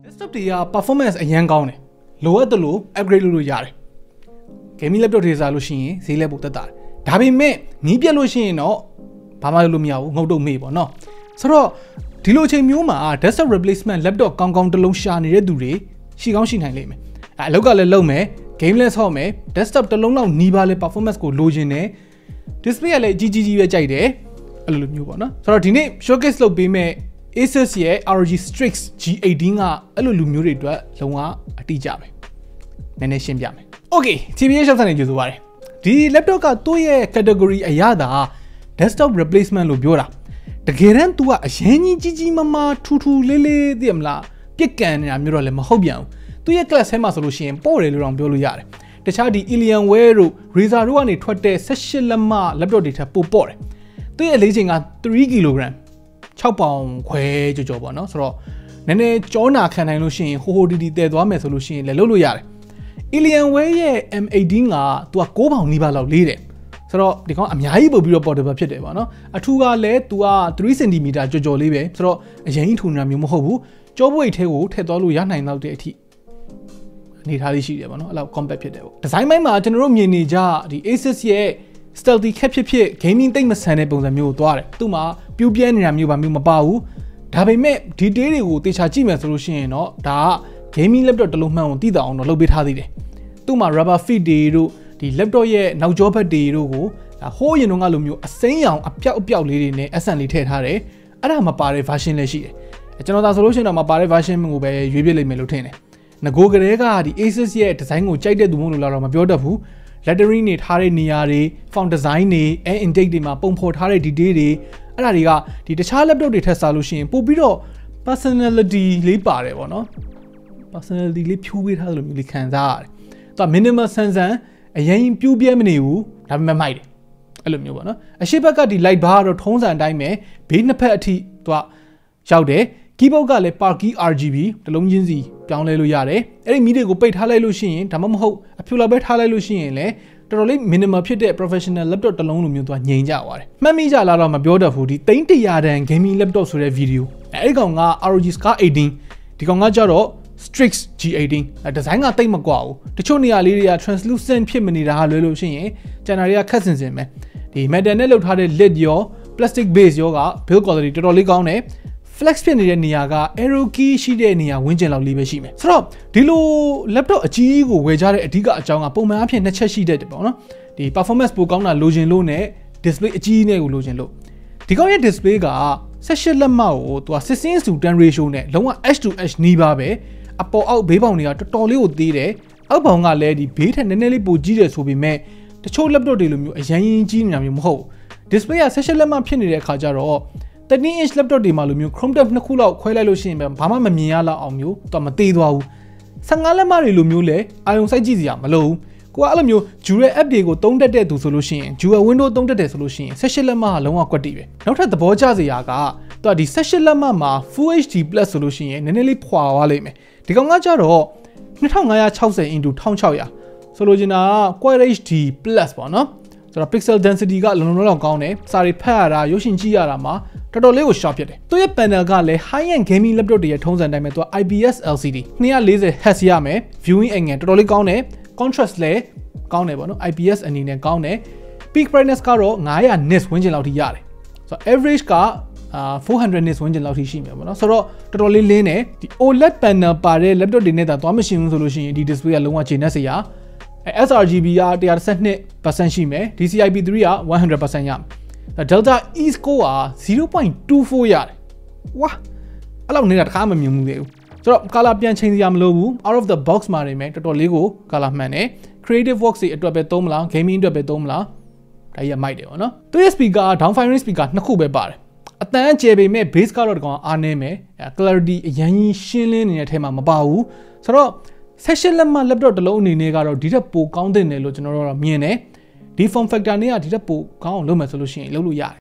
Desktop တွေက performance အရန်ကောင်းတယ်လိုအပ်တယ်လို့ upgrade လုပ်လို့ရတယ် gaming laptop တွေစားလို့ရှိရင်ဈေးလည်းပိုတက်တာဒါပေမဲ့နီးပြတ်လို့ရှိရင်တော့ဘာမှလုပ်လို့မရဘူးငုတ်တုတ်မေ့ပေါ့နော်ဆိုတော့ဒီလိုအချိန်မျိုးမှာ desktop replacement laptop ကောင်းကောင်းတစ်လုံးရှာနေတဲ့သူတွေရှိကောင်းရှိနိုင်လိမ့်မယ်အလောက်ကလည်းလုပ်မယ် game လည်းဆော့မယ် desktop တစ်လုံးလောက်နီးပါးလဲ performance ကိုလိုချင်တယ် display ကလည်းကြီးပဲကြိုက်တယ်အဲ့လိုမျိုးပေါ့နော်ဆိုတော့ဒီနေ့ showcase လုပ်ပေးမဲ့ Asus ရဲ့ ROG Strix G18 ကအဲ့လိုလူမျိုးတွေအတွက်လုံးဝအတိအကျပဲနည်းနည်းရှင်းပြမယ် Okay TBH Labs နဲ့ကြိုဆိုပါရစေဒီ laptop ကသူ့ရဲ့ category အရသာ desktop replacement လို့ပြောတာတကယ်တမ်း तू ကအရင်ကြီးမာထူလေးသိရမလားပြစ်ကန်နေတာမျိုးတော့လည်းမဟုတ်ပြန်ဘူးသူ့ရဲ့ class ထဲမှာဆိုလို့ရှိရင်ပေါ့တယ်လို့တော့ပြောလို့ရတယ်တခြားဒီ Alienware တို့ Razer တို့ကနေထွက်တဲ့18လက်မ laptop တွေထက်ပိုပေါ့တယ်သူ့ရဲ့လေးချိန်က3 kg 6ပေါင်ခွဲကြော်ပေါ့နော်ဆိုတော့နည်းနည်းကြောနာခံနိုင်လို့ရှိရင်ဟိုတီတည်သွားမယ်ဆိုလို့ရှိရင်လည်းလုပ်လို့ရတယ် Alienware ရဲ့ M18 ကသူက9ပေါင်နီးပါးလောက်လေးတယ်ဆိုတော့ဒီကောင်အများကြီးပို့ပြီးတော့ portable ဖြစ်တယ်ပေါ့နော်အထူးကလည်းသူက3 cm ကြော်လေးပဲဆိုတော့အရင်ကြီးထူနေတာမျိုးမဟုတ်ဘူးကြောပွေထဲကိုထည့်သွားလို့ရနိုင်တော့တဲ့အထိအနေထားလေးရှိတယ်ပေါ့နော်အဲ့လောက် compact ဖြစ်တယ်ပေါ့ဒီဇိုင်းပိုင်းမှာကျွန်တော်တို့မြင်နေကြဒီ Asus ရဲ့ stealthy ခက်ဖြစ် gaming တိတ်မဆန်တဲ့ပုံစံမျိုးကိုသွားတယ်သူ့မှာပြူးပြဲနေတာမျိုးပါမျိုးမပါဘူးဒါပေမဲ့ detail တွေကိုတေချာကြည့်မယ်ဆိုလို့ရှိရင်တော့ဒါက gaming laptop တစ်လုံးမှန်ကိုသိတာအောင်တော့လုပ်ပေးထားသေးတယ်သူ့မှာ rubber feet တွေတို့ဒီ laptop ရဲ့နောက်ကျောဘက်တွေတို့ကိုဟိုးရင်တော့ကလိုမျိုးအစိမ်းရောင်အပြောက်လေးတွေနဲ့ SN လေးထည့်ထားတယ်အဲ့ဒါမပါတဲ့ version လည်းရှိတယ်ကျွန်တော်သာဆိုလို့ရှိရင်တော့မပါတဲ့ version ကိုပဲရွေးပြလိုက်မယ်လို့ထင်တယ်ငကိုကလေးကဒီ Asus ရဲ့ design ကိုကြိုက်တဲ့သူမို့လို့လာတော့မပြောတတ်ဘူး lettering တွေထားတဲ့နေရာတွေ font design တွေ air intake တွေမှာပုံဖော်ထားတဲ့ detail တွေအဲ့ဒါတွေကဒီတခြား laptop တွေထက်စားလို့ရှိရင်ပို့ပြီးတော့ personality လေးပါတယ်ပေါ့နော် personality လေးဖြူပေးထားသလိုမျိုးလေးခံစားရတယ်သူက minimal ဆန်းအရင်ပြူးပြဲမနေဘူးဒါပေမဲ့မိုက်တယ်အဲ့လိုမျိုးပေါ့နော်အရှိဘက်ကဒီ light bar ကတော့ထုံးစံအတိုင်းပဲဘေးနှစ်ဖက်အထိသူကရောက်တယ် keyboard ကလည်း Parky RGB တလုံးချင်းစီပြောင်းလဲလို့ရတယ်အဲ့ဒီမီးတွေကိုပိတ်ထားလိုက်လို့ရှိရင်ဒါမှမဟုတ်အဖြူလောက်ပဲထားလိုက်လို့ရှိရင်လည်းတော်တော်လေး minimal ဖြစ်တဲ့ professional laptop တစ်လုံးလိုမျိုးသူကငြိမ်ကြသွားတယ်မှတ်မိကြလားတော့မပြောတတ်ဘူးဒီ300တန် gaming laptop ဆိုတဲ့ video အဲ့ဒီကောင်က ROG Scar 18ဒီကောင်ကကြတော့ Strix G18 ဒီဇိုင်းကတိတ်မကွာဘူးတချို့နေရာလေးတွေက translucent ဖြစ်မနေတာလွယ်လို့ရှိရင်ကျန်တာတွေကခက်စင်ပဲဒီ metal နဲ့လုပ်ထားတဲ့ lid ရော plastic base ရောက build quality တော်တော်လေးကောင်းတယ် flex ဖြစ်နေတဲ့နေရာက arrow key ရှိတဲ့နေရာဝန်းကျင်လောက်လေးပဲရှိမယ်ဆိုတော့ဒီလို laptop အကြီးကြီးကိုဝယ်ကြတဲ့အဓိကအကြောင်းကပုံမှန်အဖြစ်နှစ်ချက်ရှိတတ်တယ်ပေါ့နော်ဒီ performance ပိုကောင်းတာလိုချင်လို့နဲ့ display အကြီးနဲ့ကိုလိုချင်လို့ဒီကောင်းရဲ့ display က18လက်မကိုသူက16:10 ratio နဲ့လုံးဝ edge to edge နီးပါးပဲအပေါ်အောက်ဘေးပေါင်တွေကတော်တော်လေးကိုသေးတယ်အောက်ပေါင်ကလည်းဒီဘေးထက်နည်းနည်းလေးပိုကြီးတယ်ဆိုပေမဲ့တချို့ laptop တွေလိုမျိုးအရင်ကြီးနေတာမျိုးမဟုတ်ဘူး display က18လက်မဖြစ်နေတဲ့အခါကျတော့13-inch laptop တွေမှာလိုမျိုး Chrome tab နှစ်ခုလောက်ခွဲလိုက်လို့ရှိရင်ဘာမှမမြင်ရလောက်အောင်မျိုးတော့မသေးသွားဘူး15လက်မတွေလိုမျိုးလဲအာယုံစိုက်ကြည့်စရာမလိုဘူးကိုကအဲ့လိုမျိုး Dual app တွေကိုသုံးတတ်တဲ့သူဆိုလို့ရှိရင် Dual window သုံးတတ်တယ်ဆိုလို့ရှိရင်18လက်မကလုံးဝကွက်တီပဲနောက်ထပ်သဘောကျစရာကသူကဒီ18လက်မမှာ Full HD Plus ဆိုလို့ရှိရင်နည်းနည်းလေးဖွာသွားလိမ့်မယ်ဒီကောင်ကကြတော့2560x1600ဆိုလိုချင်တာက Quad HD Plus ပေါ့နော်ဆိုတော့ pixel density ကလုံလောက်ကောင်းတယ်စာတွေဖတ်ရတာရုပ်ရှင်ကြည့်ရတာမှာတော်တော်လေးကို sharp ဖြစ်တယ်သူရဲ့ panel ကလည်း high end gaming laptop တွေရဲ့ထုံးစံတိုင်းပဲသူက IPS LCD 240 Hz ရမယ် viewing angle တော်တော်လေးကောင်းတယ် contrast လည်းကောင်းတယ်ပေါ့နော် IPS အနေနဲ့ကောင်းတယ် peak brightness ကတော့900 nits ဝန်းကျင်လောက်ထိရတယ်ဆိုတော့ average က400 nits ဝန်းကျင်လောက်ထိရှိမယ်ပေါ့နော်ဆိုတော့တော်တော်လေးလင်းတယ်ဒီ OLED panel ပါတဲ့ laptop တွေနဲ့သာသွားမရှင်းဘူးဆိုလို့ရှိရင်ဒီ display ကလုံးဝကျေနပ်စရာsRGB က 112% ရှိမယ် DCI-P3 က 100% ရမယ် Delta E score က 0.24 ရတယ်ဝါအဲ့လောက်နေတာတခါမှမမြင်ဘူးလေဆိုတော့ color ပြန်ချိန်စရာမလိုဘူး out of the box မှာနေမယ်တော်တော်လေးကို color မှန်တယ် creative work တွေအတွက်ပဲသုံးမလား gaming အတွက်ပဲသုံးမလားဒါကြီးကမိုက်တယ်ပေါ့နော်သူရဲ့ speaker down firing speaker နှစ်ခုပဲပါတယ်အတန်းကျယ်ပေမဲ့ bass ကတော့တကောင်အားနည်းမယ် clarity အရင်ကြီးရှင်းလင်းနေတဲ့ထဲမှာမပါဘူးဆိုတော့18လက်မ laptop တစ်လုံးအနေနဲ့ကတော့ဒီထက်ပိုကောင်းတဲ့နယ်လို့ကျွန်တော်တို့မြင်တယ်ဒီ form factor နဲ့ကဒီထက်ပိုကောင်းအောင်လုပ်မယ်ဆိုလို့ရှိရင်လုပ်လို့ရတယ်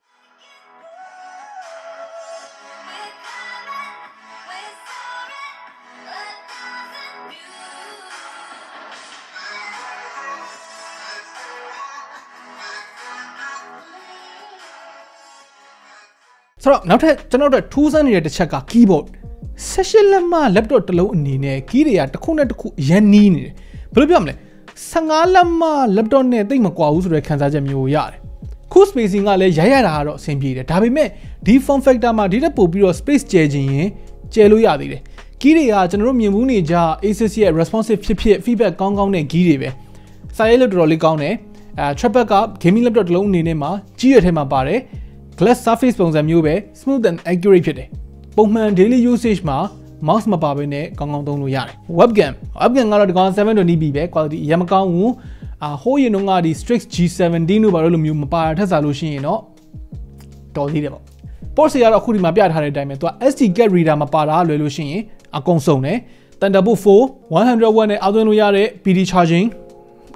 ဆိုတော့နောက်ထပ်ကျွန်တော်တို့ထူးဆန်းနေတဲ့တစ်ချက်က keyboard session လက်မှ laptop တစ်လုံးအနေနဲ့ key တွေကတစ်ခုနဲ့တစ်ခုရန်နီးနေတယ်ဘယ်လိုပြောမလဲ15လက်မှ laptop နဲ့တိတ်မကွာဘူးဆိုတဲ့ခံစားချက်မျိုးရတယ်ခု spacing ကလည်းရတာကတော့အဆင်ပြေတယ်ဒါပေမဲ့ဒီ form factor မှာဒီတက်ပို့ပြီးတော့ space ကျဲခြင်းရင်ကျဲလို့ရသေးတယ် key တွေကကျွန်တော်တို့မြင်မှုနေကြ Asus ရဲ့ responsive ဖြစ် feedback ကောင်းတဲ့ key တွေပဲစာရေးလို့တော်တော်လေးကောင်းတယ်trackpad က gaming laptop တစ်လုံးအနေနဲ့မှာကြီးရထဲမှာပါတယ် glass surface ပုံစံမျိုးပဲ smooth and accurate ဖြစ်တယ်ပုံမှန် daily usage မှာ mouse မပါဘဲနဲ့ကောင်းသုံးလို့ရတယ် webcam ကတော့ဒီကောင် 720p ပဲ quality အရင်မကောင်းဘူးဟိုးရင်တော့ဒီ Strix G17 တို့ဘာလို့လိုမျိုးမပါထက်စားလို့ရှိရင်တော့တော်သေးတယ်ပေါ့ port တွေကတော့အခုဒီမှာပြထားတဲ့အတိုင်းပဲသူက SD card reader မပါတာလွယ်လို့ရှိရင်အကုန်စုံတယ် Thunderbolt 4 100W နဲ့အောက်သွင်းလို့ရတဲ့ PD charging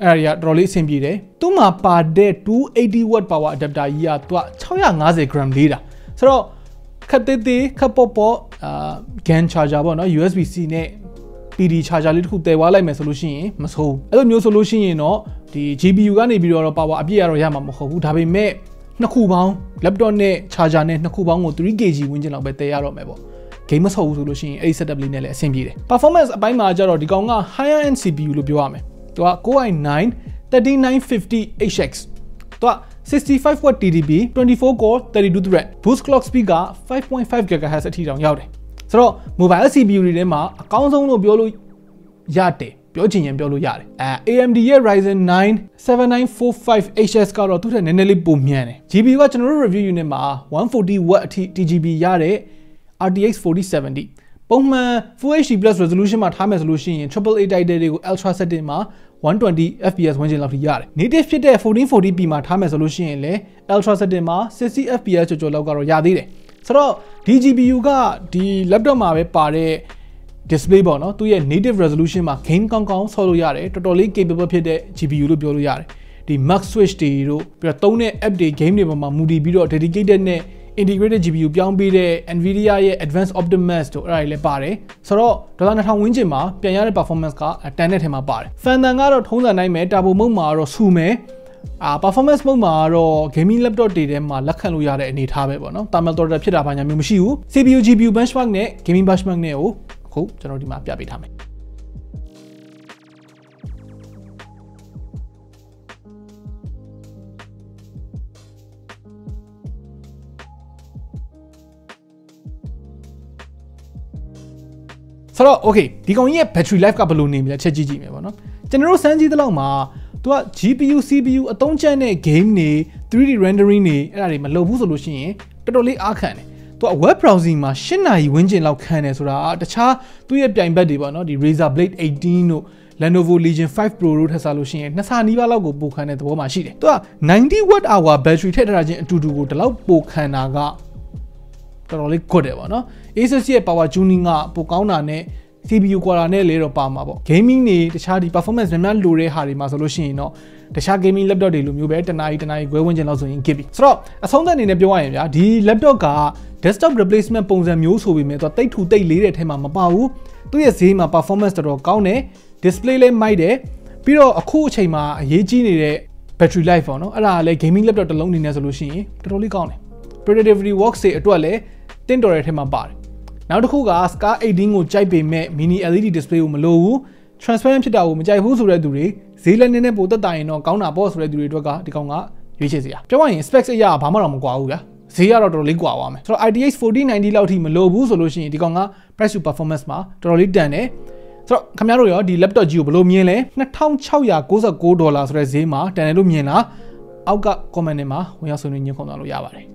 အဲ့ဒါကြီးကတော်တော်လေးအဆင်ပြေတယ်သူ့မှာပါတဲ့ 280W power adapter ကြီးကသူက 650g လေးတာဆိုတော့ခက်သေးခက်ပေါ့GAN charger ပေါ့နော် USB-C နဲ့ PD charger လေးတစ်ခုတည်သွားလိုက်မယ်ဆိုလို့ရှိရင်မဆိုးအဲ့လိုမျိုးဆိုလို့ရှိရင်တော့ဒီ GPU ကနေပြီးတော့ power အပြည့်ရမှာမဟုတ်ဘူးဒါပေမဲ့နှစ်ခုပေါင်း laptop နဲ့ charger နဲ့နှစ်ခုပေါင်းကို 3kg ဝန်းကျင်လောက်ပဲတည်ရတော့မယ်ပေါ့ game မဆော့ဘူးဆိုလို့ရှိရင်အဲ့ဒီ setup လေးနဲ့လည်းအဆင်ပြေတယ် performance အပိုင်းမှာကျတော့ဒီကောင်က higher end CPU လို့ပြောရမယ်သူက Core i9 3950HX သူက65W TDP 24 core 32 thread boost clock speed က 5.5 GHz အထိတောင်ရောက်တယ်ဆိုတော့ mobile CPU တွေထဲမှာအကောင်းဆုံးလို့ပြောလို့ရတယ်ပြောချင်ရင်ပြောလို့ရတယ်AMD ရဲ့ Ryzen 9 7945HS ကတော့သူ့ထက်နည်းနည်းလေးပိုမြန်တယ် GPU ကကျွန်တော်တို့ review unit မှာ 140W အထိ TGP ရတဲ့ RTX 4070 ပုံမှန် Full HD Plus resolution မှာထားမယ်ဆိုလို့ရှိရင် AAA title တွေကို Ultra setting မှာ 120fps ဝန်းကျင်လောက်ထိရတယ် native ဖြစ်တဲ့ 1440p မှာထားမယ်ဆိုလို့ရှိရင်လည်း Ultra setting မှာ 60fps ကျော်လောက်ကတော့ရသေးတယ်ဆိုတော့ဒီ GPU ကဒီ laptop မှာပဲပါတဲ့ display ပေါ့နော်သူရဲ့ native resolution မှာ game ကောင်းဆော့လို့ရတယ်တော်တော်လေး capable ဖြစ်တဲ့ GPU လို့ပြောလို့ရတယ်ဒီ Max Switch တွေတို့ပြီးတော့သုံးတဲ့ app တွေ game တွေပေါ်မှာမူတည်ပြီးတော့ dedicated နဲ့ integrated GPU ပြောင်းပေးတဲ့ Nvidia ရဲ့ Advanced Optimus တို့အဲ့ဒါတွေလည်းပါတယ်ဆိုတော့$2000ဝန်းကျင်မှာပြန်ရတဲ့ performance ကတန်တဲ့ထဲမှာပါတယ် fan တန်ကတော့ထုံးစံတိုင်းပဲ turbo mode မှာတော့ဆူမယ်performance mode မှာတော့ gaming laptop တွေထဲမှာလက်ခံလို့ရတဲ့အနေအထားပဲပေါ့နော် thermal throttle ဖြစ်တာဘာညာမျိုးမရှိဘူး CPU GPU benchmark နဲ့ gaming benchmark နဲ့ကိုအခုကျွန်တော်ဒီမှာပြပေးထားမယ်ဆိုတော့ okay ဒီကောင်ကြီးရဲ့ battery life ကဘယ်လိုနေမလဲချက်ကြည့်မယ်ပေါ့နော်ကျွန်တော်တို့စမ်းကြည့်တဲ့လောက်မှာသူက GPU CPU အသုံးချတဲ့ game တွေ 3D rendering တွေအဲ့ဒါတွေမလုပ်ဘူးဆိုလို့ရှိရင်တော်တော်လေးအားခံတယ်သူက web browsing မှာ8နာရီဝန်းကျင်လောက်ခံတယ်ဆိုတာတခြားသူ့ရဲ့ပြိုင်ဘက်တွေပေါ့နော်ဒီ Razer Blade 18တို့ Lenovo Legion 5 Pro တို့ထပ်စားလို့ရှိရင်2ဆနီးပါးလောက်ကိုပိုခံတဲ့သဘောမှာရှိတယ်သူက 90Wh battery ထည့်ထားတာချင်းအတူတူကိုဒီလောက်ပိုခံတာကတော်တော်လေး good တယ်ပေါ့နော် Asus ရဲ့ power tuning ကပိုကောင်းတာနဲ့ CPU quad နဲ့လေတော့ပါမှာပေါ့ gaming တွေတခြားဒီ performance များလိုတဲ့ဟာတွေမှာဆိုလို့ရှိရင်တော့တခြား gaming laptop တွေလိုမျိုးပဲတနာရီခွဲဝန်းကျင်လောက်ဆိုရင် GB ဆိုတော့အဆုံးသတ်အနေနဲ့ပြောရရင်ဗျာဒီ laptop က desktop replacement ပုံစံမျိုးဆိုပေမဲ့သူတိတ်ထူတိတ်လေးတဲ့ထဲမှာမပါဘူးသူရဲ့ဈေးမှာ performance တော်တော်ကောင်းတယ် display လည်းမိုက်တယ်ပြီးတော့အခုအချိန်မှာအရေးကြီးနေတဲ့ battery life ပေါ့နော်အဲ့ဒါလည်း gaming laptop တစ်လုံးအနေနဲ့ဆိုလို့ရှိရင်တော်တော်လေးကောင်းတယ် productivity work တွေအတွက်လည်းတင့်တော်တဲ့ထဲမှာပါတယ်နောက်တစ်ခုက Scar 18ကိုကြိုက်ပေမဲ့ mini LED display ကိုမလိုဘူး transparent ဖြစ်တာကိုမကြိုက်ဘူးဆိုတဲ့သူတွေဈေးလည်းနည်းနည်းပိုသက်တာရင်တော့ကောင်းတာပေါ့ဆိုတဲ့သူတွေအတွက်ကဒီကောင်ကရွေးချယ်စရာပြောရရင် specs အရာဘာမှတော့မကွာဘူးဗျာဈေးကတော့တော်တော်လေးကွာသွားမယ်ဆိုတော့ RTX 4090လောက်ထိမလိုဘူးဆိုလို့ရှိရင်ဒီကောင်က price to performance မှာတော်တော်လေးတန်တယ်ဆိုတော့ခင်ဗျားတို့ရောဒီ laptop ကြီးကိုဘယ်လိုမြင်လဲ$2699ဆိုတဲ့ဈေးမှာတန်တယ်လို့မြင်လားအောက်က comment ထဲမှာဝင်ရောက်ဆွေးနွေးညှိနှိုင်းသွားလို့ရပါတယ်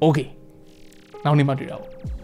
okay နောက်နေ့မှတွေ့တာပေါ့